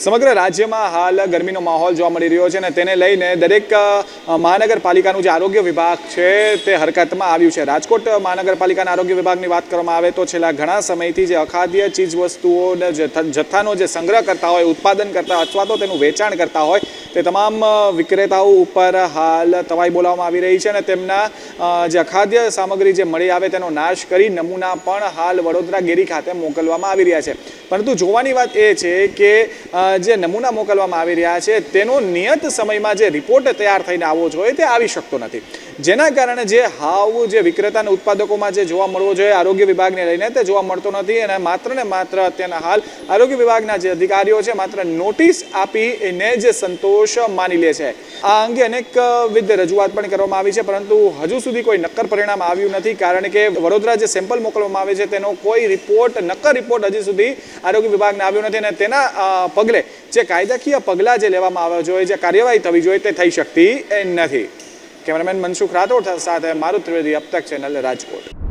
સમગ્ર રાજ્યમાં હાલ ગરમીનો માહોલ જોવા મળી રહ્યો છે અને તેને લઈને દરેક મહાનગરપાલિકાનું જે આરોગ્ય વિભાગ છે તે હરકતમાં આવ્યું છે। રાજકોટ મહાનગરપાલિકાના આરોગ્ય વિભાગની વાત કરવામાં આવે તો છેલ્લા ઘણા સમયથી જે અખાદ્ય ચીજવસ્તુઓને જથ્થાનો જે સંગ્રહ કરતા હોય, ઉત્પાદન કરતા અથવા તો તેનું વેચાણ કરતા હોય તે તમામ વિક્રેતાઓ ઉપર હાલ તવાઈ બોલાવવામાં આવી રહી છે અને તેમના જે અખાદ્ય સામગ્રી જે મળી આવે તેનો નાશ કરી નમૂના પણ હાલ વડોદરા ગેરી ખાતે મોકલવામાં આવી રહ્યા છે। પરંતુ જોવાની વાત એ છે કે જે નમૂના મોકલવામાં આવી રહ્યા છે તેનો નિયત સમયમાં જે રિપોર્ટ તૈયાર થઈને આવવો જોઈએ તે આવી શકતો નથી, જેના કારણે જે હાવ જે વિક્રેતા અને ઉત્પાદકોમાં જે જોવા મળવો જોઈએ આરોગ્ય વિભાગને લઈને તે જોવા મળતો નથી અને માત્ર ને માત્ર અત્યારના હાલ આરોગ્ય વિભાગના જે અધિકારીઓ છે માત્ર નોટિસ આપીને જે સંતોષ માની લે છે। આ અંગે અનેકવિધ રજૂઆત પણ કરવામાં આવી છે, પરંતુ હજુ સુધી કોઈ નક્કર પરિણામ આવ્યું નથી, કારણ કે વડોદરા જે સેમ્પલ મોકલવામાં આવે છે તેનો કોઈ નક્કર રિપોર્ટ હજી સુધી આરોગ્ય વિભાગને આવ્યો નથી અને તેના પગલે જે કાયદાકીય પગલાં જે લેવામાં આવવા જોઈએ, જે કાર્યવાહી થવી જોઈએ તે થઈ શકતી નથી। કેમેરામેન મનસુખ રાઠોડ સાથે મારુત ત્રિવેદી, અબ તક ચેનલ, રાજકોટ।